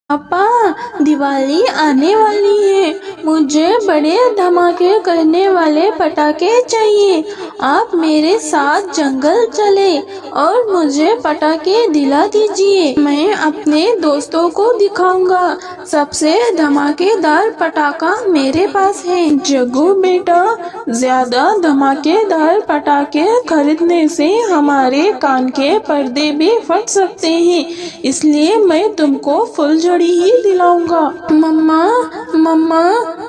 पापा, दिवाली आने वाली है। मुझे बड़े धमाके करने वाले पटाखे चाहिए। आप मेरे साथ जंगल चले और मुझे पटाखे दिला दीजिए। मैं अपने दोस्तों को दिखाऊंगा। सबसे धमाकेदार पटाखा मेरे पास है। जग्गू बेटा, ज्यादा धमाकेदार पटाखे खरीदने से हमारे कान के पर्दे भी फट सकते हैं, इसलिए मैं तुमको फुलझड़ी ही दिलाऊंगा। मम्मा, मम्मा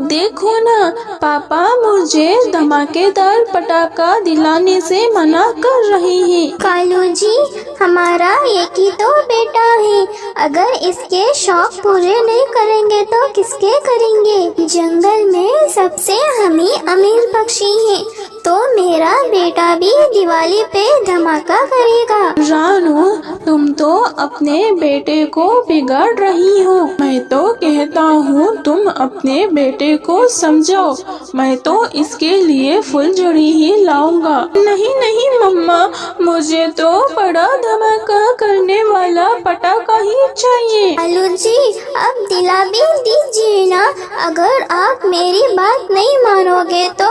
देखो ना, पापा मुझे धमाकेदार पटाखा दिलाने से मना कर रहे हैं। कालू जी, हमारा एक ही तो बेटा है। अगर इसके शौक पूरे नहीं करेंगे तो किसके करेंगे? जंगल में सबसे हम ही अमीर पक्षी हैं, तो मेरा बेटा भी दिवाली पे धमाका करेगा। रानू, तुम तो अपने बेटे को बिगाड़ रही हो। मैं तो कहता हूँ तुम अपने बेटे को समझाओ। मैं तो इसके लिए फुलझड़ी ही लाऊंगा। नहीं नहीं मम्मा, मुझे तो बड़ा धमाका करने वाला पटाखा ही चाहिए। कालू जी, अब दिला भी दीजिए ना। अगर आप मेरी बात नहीं मानोगे तो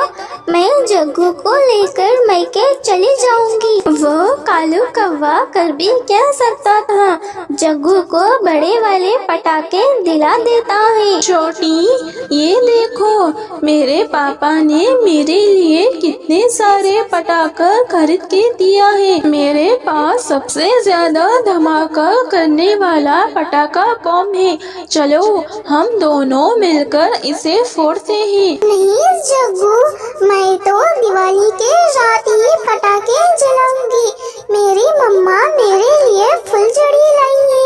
मैं जग्गू को लेकर मैके चली जाऊंगी। वो कालू कौवा कर भी क्या सकता था, जग्गू को बड़े वाले पटाखे दिला देता है। छोटी, ये देखो, मेरे पापा ने मेरे लिए कितने सारे पटाखा खरीद के दिया है। मेरे पास सबसे ज्यादा धमाका करने वाला पटाखा बम है। चलो हम दोनों मिलकर इसे फोड़ते हैं। नहीं जग्गू, मैं तो दिवाली के रात ही पटाखे जलाऊंगी। मेरी मम्मा मेरे लिए फुलझड़ी लाई है।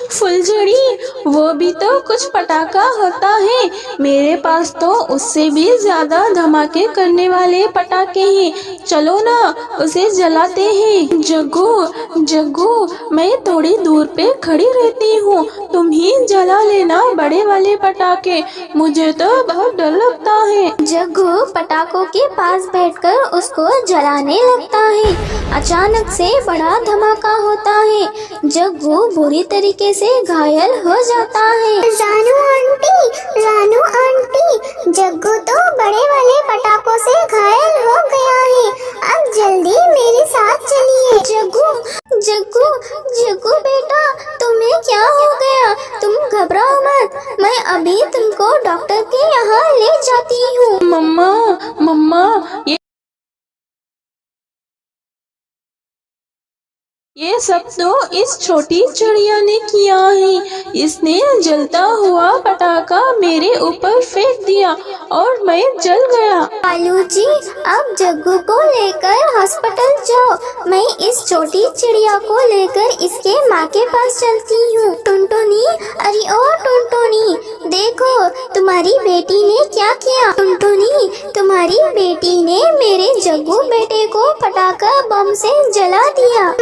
फुलझड़ी, वो भी तो कुछ पटाखा होता है। मेरे पास तो उससे भी ज्यादा धमाके करने वाले पटाखे हैं। चलो ना, उसे जलाते हैं। जग्गू, जग्गू, मैं थोड़ी दूर पे खड़ी रहती हूँ, तुम ही जला लेना बड़े वाले पटाखे। मुझे तो बहुत डर लगता है। जग्गू पटाखों के पास बैठकर उसको जलाने लगता है। अचानक से बड़ा धमाका होता है। जग्गू बुरी तरीके से घायल हो जाता है। रानू आंटी, जग्गू तो बड़े वाले पटाखों से घायल हो गया है। अब जल्दी मेरे साथ चलिए। जग्गू बेटा, तुम्हें क्या हो गया? तुम घबराओ मत, मैं अभी तुमको डॉक्टर के यहाँ ले जाती हूँ। मम्मा, मम्मा, ये सब तो इस छोटी चिड़िया ने किया है। इसने जलता हुआ पटाखा मेरे ऊपर फेंक दिया और मैं जल गया। कालू जी, अब जग्गू को लेकर हॉस्पिटल जाओ। मैं इस छोटी चिड़िया को लेकर इसके माँ के पास चलती हूँ। टुनटुनी, अरे ओ टुनटुनी, देखो तुम्हारी बेटी ने क्या किया। टुनटुनी, तुम्हारी बेटी ने मेरे जग्गू बेटे को पटाखा बम से जला दिया।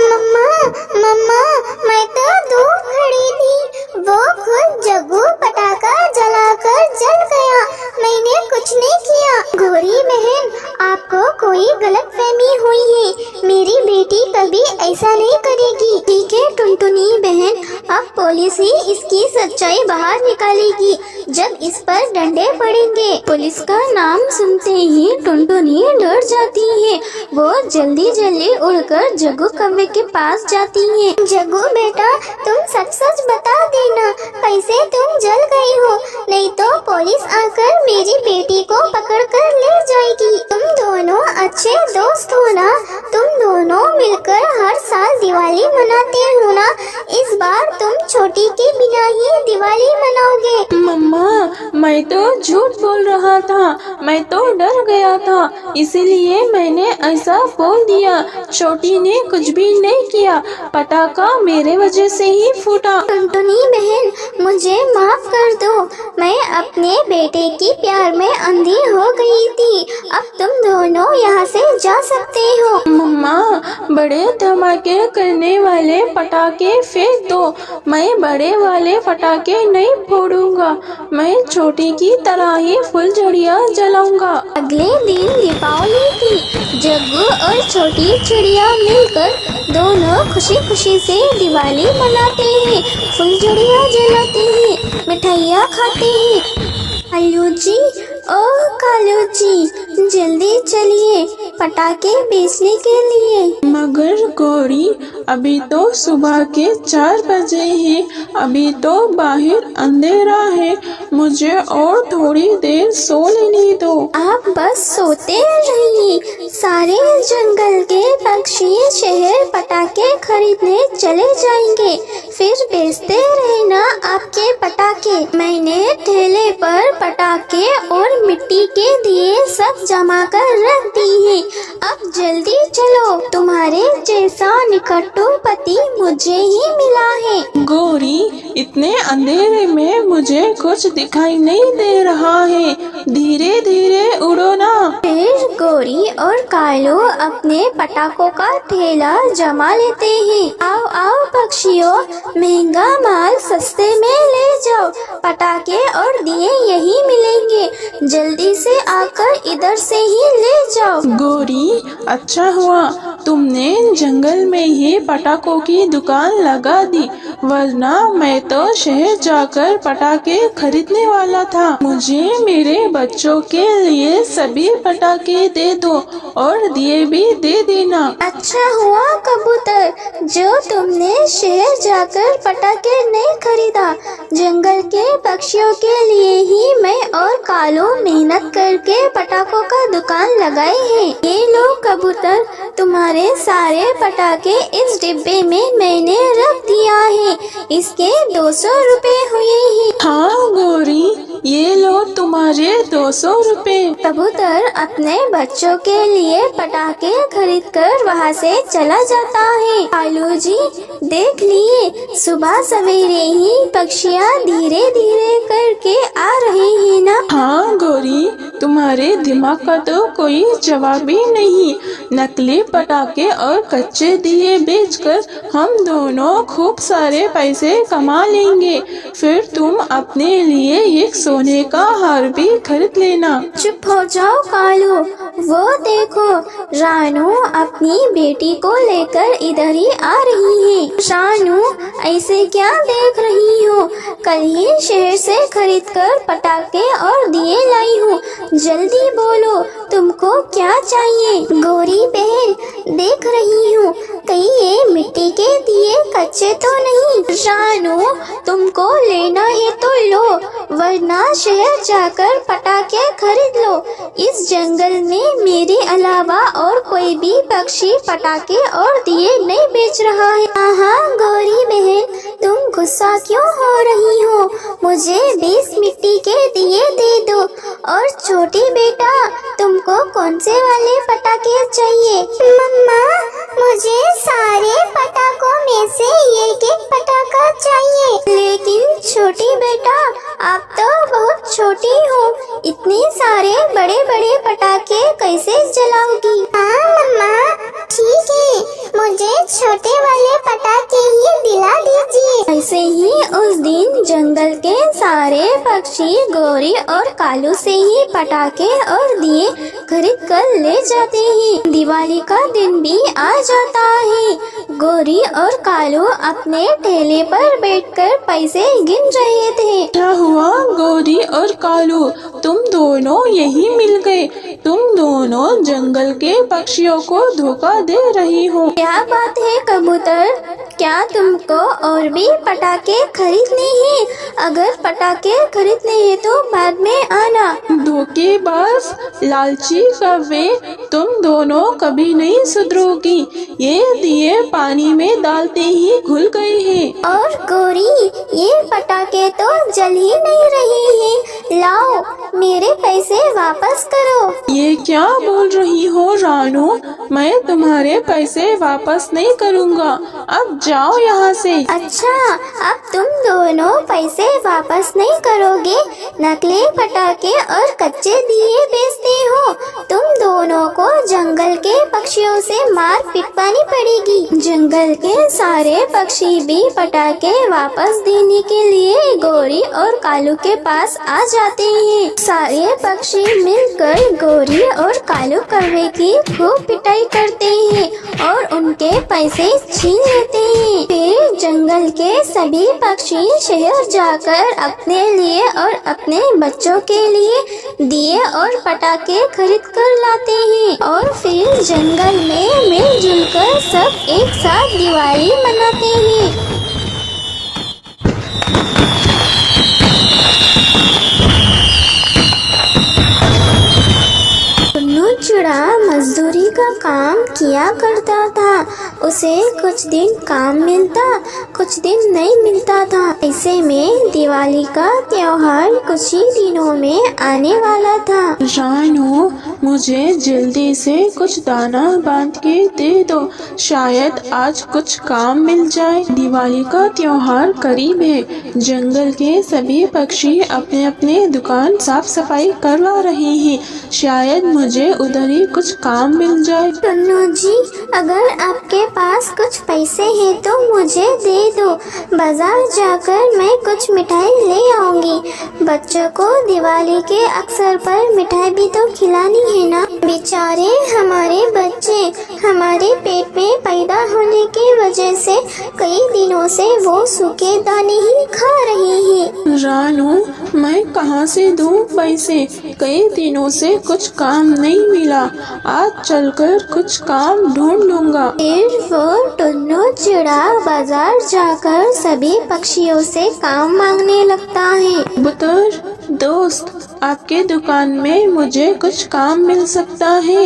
मम्मा, मैं तो दूर खड़ी थी, वो खुद जग्गू पटाखा जलाकर जल गया। मैंने कुछ नहीं किया। गोरी बहन, आपको कोई गलतफहमी हुई है। मेरी बेटी कभी ऐसा नहीं करेगी। ठीक है टुनटुनी बहन, अब पुलिस ही इसकी सच्चाई बाहर निकालेगी जब इस पर डंडे पड़ेंगे। पुलिस का नाम सुनते ही टुनटुनी डर जाती है। वो जल्दी जल्दी उड़कर जग्गू कौवे के पास जाती है। जग्गू बेटा, तुम सच बता देना, कैसे तुम जल गई हो, नहीं तो पुलिस आकर मेरी बेटी को पकड़कर ले जाएगी। तुम दोनों अच्छे दोस्त हो ना? तुम दोनों मिलकर हर साल दिवाली मनाते हो ना? इस बार तुम छोटी के बिना ही दिवाली मनाओगे। मम्मा, मैं तो झूठ बोल रहा था। मैं तो डर गया था, इसीलिए मैंने ऐसा बोल दिया। छोटी ने कुछ भी नहीं किया, पटाखा मेरे वजह से ही फूटा। टुनटुनी बहन, मुझे माफ कर दो। मैं अपने बेटे की प्यार में अंधी हो गई थी। अब तुम दोनों यहाँ से जा सकते हो। मम्मा, बड़े धमाके करने वाले पटाखे पटाखे फेंक दो, मैं बड़े वाले पटाखे नहीं फोड़ूंगा, मैं छोटी की तरह ही फुलझड़ियाँ जलाऊंगा। अगले दिन दीपावली थी। जग्गू और छोटी चिड़िया मिलकर दोनों खुशी खुशी से दिवाली मनाते हैं, फुलझड़ियाँ जलाते हैं, मिठाइयाँ खाते हैं। कालू जी, ओ कालू जी, जल्दी चलिए पटाखे बेचने के लिए। मगर गौरी, अभी तो सुबह के 4 बजे हैं, अभी तो बाहर अंधेरा है, मुझे और थोड़ी देर सो लेने दो। आप बस सोते रहिए, सारे जंगल के पक्षी शहर पटाखे खरीदने चले जाएंगे, फिर बेचते रहना आपके पटाखे। मैंने ठेले पर पटाखे और मिट्टी के दिए सब जमा कर रख दी है, अब जल्दी चलो, तुम्हारे जैसा निकट्टू पति मुझे ही मिला है। गौरी, इतने अंधेरे में मुझे कुछ दिखाई नहीं दे रहा है, धीरे धीरे उड़ो ना। फिर गौरी और कालू अपने पटाखों का ठेला जमा लेते हैं। आओ आओ पक्षियों, महंगा माल सस्ते में ले जाओ, पटाखे और दिए यही मिलेंगे, जल्दी से आकर इधर से ही ले जाओ। गौरी, अच्छा हुआ तुमने जंगल में ही पटाखों की दुकान लगा दी, वरना मैं तो शहर जाकर पटाखे खरीदने वाला था। मुझे मेरे बच्चों के लिए सभी पटाखे दे दो और दिए भी दे देना। अच्छा हुआ कबूतर, जो तुमने शहर जाकर पटाखे नहीं खरीदा, जंगल के पक्षियों के लिए ही मैं और कालू मेहनत करके पटाखों का दुकान लगाए हैं। ये लो कबूतर, तुम्हारे सारे पटाखे इस डिब्बे में मैंने रख दिया है, इसके 200 रुपए हुए हैं। हाँ गौरी, ये लो तुम्हारे 200 रुपए। कबूतर अपने बच्चों के लिए पटाखे खरीदकर वहाँ से चला जाता है। कालू जी, देख लिए सुबह सवेरे ही पक्षियाँ धीरे धीरे करके आ रहे हैं ना। हाँ गौरी, तुम्हारे दिमाग का तो कोई जवाब ही नहीं। नकली पटाखे और कच्चे दिए बेचकर हम दोनों खूब सारे पैसे कमा लेंगे, फिर तुम अपने लिए एक सोने का हार भी खरीद लेना। चुप हो जाओ कालू, वो देखो रानू अपनी बेटी को लेकर इधर ही आ रही है। रानू, ऐसे क्या देख रही हो? कल ही शहर से खरीदकर पटाखे और दिए लाई हूँ, जल्दी बोलो तुमको क्या चाहिए? गौरी बहन, देख रही हूँ कहीं ये मिट्टी के दिए कच्चे तो नहीं। रानू, तुमको लेना है तो लो, वरना शहर जाकर पटाखे खरीद लो। इस जंगल में मेरे अलावा और कोई भी पक्षी पटाखे और दिए नहीं बेच रहा है। हाँ गौरी बहन, तुम गुस्सा क्यों हो रही हो? मुझे 20 मिट्टी के दिए दे दो। और छोटी बेटा, तुमको कौन से वाले पटाखे चाहिए? मम्मा, मुझे सारे पटाखों में से एक एक पटाखा चाहिए। लेकिन छोटी बेटा, आप तो बहुत छोटी हो, इतने सारे बड़े बड़े पटाखे कैसे जलाओगी? हाँ मम्मा, ठीक है, मुझे छोटे वाले पटाखे ही दिला दीजिए। ऐसे ही उस दिन जंगल के सारे पक्षी गौरी और कालू से ही पटाखे और दिए खरीद कर ले जाते हैं। दिवाली का दिन भी आ जाता है। गौरी और कालू अपने ठेले पर बैठकर पैसे गिन रहे थे। क्या हुआ गौरी और कालू, तुम दोनों यही मिल गए? तुम दोनों जंगल के पक्षियों को धोखा दे रही हो। क्या बात है कबूतर, क्या तुमको और भी पटाखे खरीदने हैं? अगर पटाखे खरीदने हैं तो बाद में आना। धोखेबाज, लालची कौवे, तुम दोनों कभी नहीं सुधरोगी। ये दिए पानी में डालते ही घुल गए हैं। और गौरी, ये पटाखे तो जल ही नहीं रहे हैं। लाओ, मेरे पैसे वापस करो। ये क्या बोल रही हो रानू? मैं तुम्हारे पैसे वापस नहीं करूँगा। अब जाओ यहाँ से। अच्छा, अब तुम दोनों पैसे वापस नहीं करोगे? नकली पटाखे और कच्चे दिए बेचते हो। तुम दोनों को जंगल के पक्षियों से मार पिटवानी पड़ेगी। जंगल के सारे पक्षी भी पटाखे वापस देने के लिए गोरी और कालू के पास आ जाते हैं। सारे पक्षी मिलकर गोरी और कालू कौवे की खूब पिटाई करते हैं और उनके पैसे छीन लेते हैं। फिर जंगल के सभी पक्षी शहर जाकर अपने लिए और अपने बच्चों के लिए दिए और पटाखे खरीद कर लाते हैं और फिर जंगल में मिलजुल कर सब एक साथ दिवाली मनाते हैं। चिड़ा मजदूरी का काम किया करता था। उसे कुछ दिन काम मिलता, कुछ दिन नहीं मिलता था। ऐसे में दिवाली का त्योहार कुछ ही दिनों में आने वाला था। रानू, मुझे जल्दी से कुछ दाना बांध के दे दो, शायद आज कुछ काम मिल जाए। दिवाली का त्योहार करीब है। जंगल के सभी पक्षी अपने अपने दुकान साफ सफाई करवा रहे हैं, शायद मुझे उधर ही कुछ काम मिल जाए। टुन्नू जी, अगर आपके पास कुछ पैसे हैं तो मुझे दे दो। बाजार जाकर मैं कुछ मिठाई ले आऊंगी। बच्चों को दिवाली के अवसर पर मिठाई भी तो खिलानी है ना। बेचारे हमारे बच्चे हमारे पेट में पैदा होने की वजह से कई दिनों से वो सूखे दाने ही खा रहे हैं। रानू, मैं कहाँ से दूँ पैसे? कई दिनों से कुछ काम नहीं मिला। आज चलकर कुछ काम ढूंढ लूँगा। फिर वो टुन्नू चिड़ा बाजार जाकर सभी पक्षियों से काम मांगने लगता है। बुतर दोस्त, आपके दुकान में मुझे कुछ काम मिल सकता है?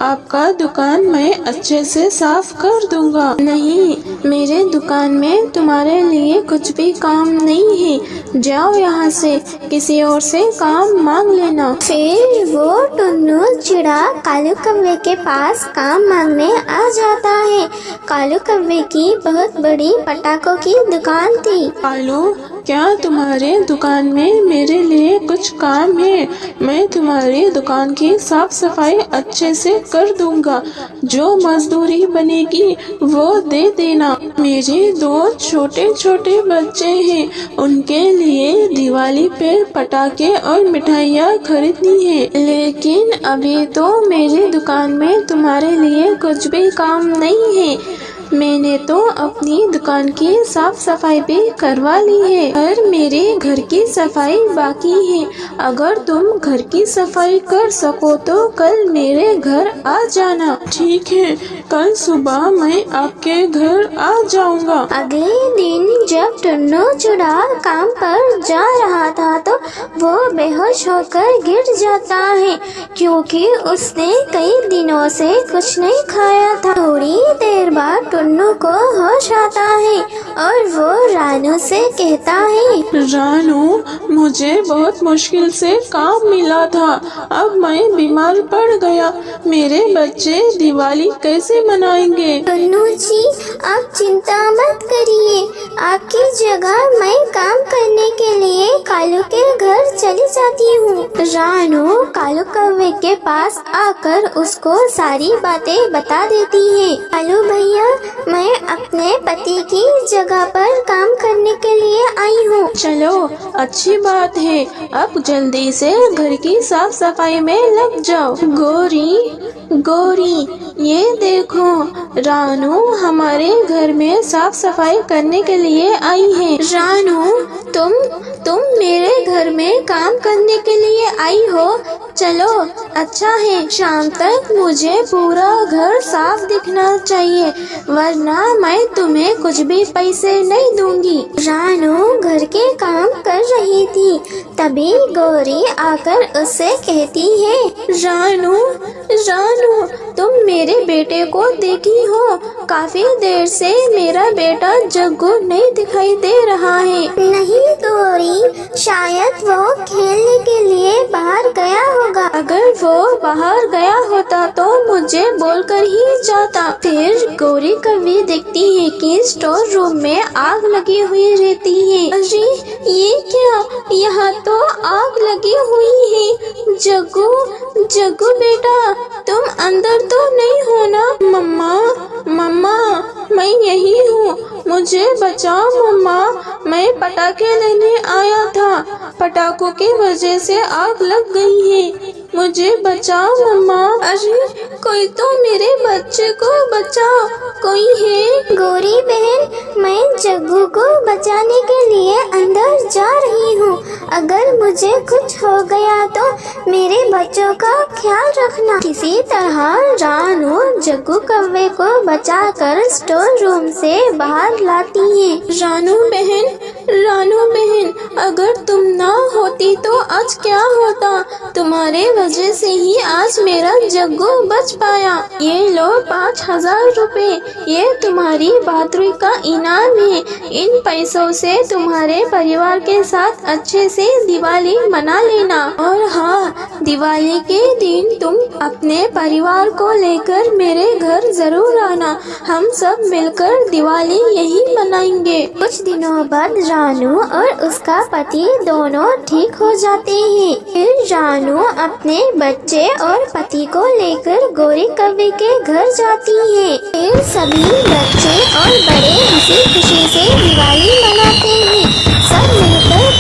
आपका दुकान मैं अच्छे से साफ कर दूंगा। नहीं, मेरे दुकान में तुम्हारे लिए कुछ भी काम नहीं है। जाओ यहाँ से, किसी और से काम मांग लेना। फिर वो टुन्नू चिड़ा कालू कौवे के पास काम मांगने आ जाता है। कालू कौवे की बहुत बड़ी पटाखों की दुकान थी। कालू, क्या तुम्हारे दुकान में मेरे लिए कुछ काम है? मैं तुम्हारी दुकान की साफ सफाई अच्छे से कर दूंगा। जो मजदूरी बनेगी वो दे देना। मेरे 2 छोटे छोटे बच्चे हैं, उनके लिए दिवाली पे पटाखे और मिठाइयाँ खरीदनी है। लेकिन अभी तो मेरी दुकान में तुम्हारे लिए कुछ भी काम नहीं है। मैंने तो अपनी दुकान की साफ सफाई भी करवा ली है, पर मेरे घर की सफाई बाकी है। अगर तुम घर की सफाई कर सको तो कल मेरे घर आ जाना। ठीक है, कल सुबह मैं आपके घर आ जाऊंगा। अगले दिन जब टुन्नू चिड़ा काम पर जा रहा था तो वो बेहोश होकर गिर जाता है, क्योंकि उसने कई दिनों से कुछ नहीं खाया था। थोड़ी देर बाद टुन्नू को होश आता है और वो रानू से कहता है, रानू, मुझे बहुत मुश्किल से काम मिला था। अब मैं बीमार पड़ गया। मेरे बच्चे दिवाली कैसे मनाएंगे? टुन्नू जी, आप चिंता मत करिए। आपकी जगह मैं काम करने के लिए कालू के घर चली जाती हूँ। रानू कालू कौवे के पास आकर उसको सारी बातें बता देती है। कालू भैया, मैं अपने पति की जगह पर काम करने के लिए आई हूँ। चलो, अच्छी बात है। अब जल्दी से घर की साफ सफाई में लग जाओ। गौरी, ये देखो, रानू हमारे घर में साफ सफाई करने के लिए आई है। रानू, तुम मेरे घर में काम करने के लिए आई हो? चलो, अच्छा है। शाम तक मुझे पूरा घर साफ दिखना चाहिए, वरना मैं तुम्हें कुछ भी पैसे नहीं दूंगी। रानू घर के के काम कर रही थी। तभी गौरी आकर उससे कहती है, रानू रानू, तुम मेरे बेटे को देखी हो? काफी देर से मेरा बेटा जग्गू नहीं दिखाई दे रहा है। नहीं गौरी, शायद वो खेलने के लिए बाहर गया होगा। अगर वो बाहर गया होता तो मुझे बोलकर ही जाता। फिर गौरी कभी देखती है कि स्टोर रूम में आग लगी हुई रहती है। अरे ये क्या, यहाँ तो आग लगी हुई है। जग्गू जग्गू बेटा, तुम अंदर तो नहीं हो ना? मम्मा मम्मा, मैं यही हूँ, मुझे बचाओ मम्मा, मैं पटाखे लेने आया था, पटाखों की वजह से आग लग गई है, मुझे बचाओ मम्मा। अरे कोई तो मेरे बच्चे को बचाओ, कोई है? गौरी बहन, मैं जग्गू को बचाने के लिए अंदर जा रही हूँ। अगर मुझे कुछ हो गया तो मेरे बच्चों का ख्याल रखना। किसी तरह रानू जग्गू कौवे को बचाकर स्टोर रूम से बाहर लाती है। रानू बहन, अगर तुम ना होती तो आज क्या होता? तुम्हारे वजह से ही आज मेरा जग्गू बच पाया। ये लो 5000 रुपए, ये तुम्हारी बहादुरी का इनाम है। इन पैसों से तुम्हारे परिवार के साथ अच्छे से दिवाली मना लेना। और हाँ, दिवाली के दिन तुम अपने परिवार को लेकर मेरे घर जरूर आना, हम सब मिलकर दिवाली यही मनाएंगे। कुछ दिनों बाद रानू और उसका पति दोनों ठीक हो जाते हैं। फिर रानू अपने बच्चे और पति को लेकर गौरी कौवे के घर जाती है। फिर सभी बच्चे और बड़े हंसी खुशी से दिवाली मनाते हैं। सब मिलकर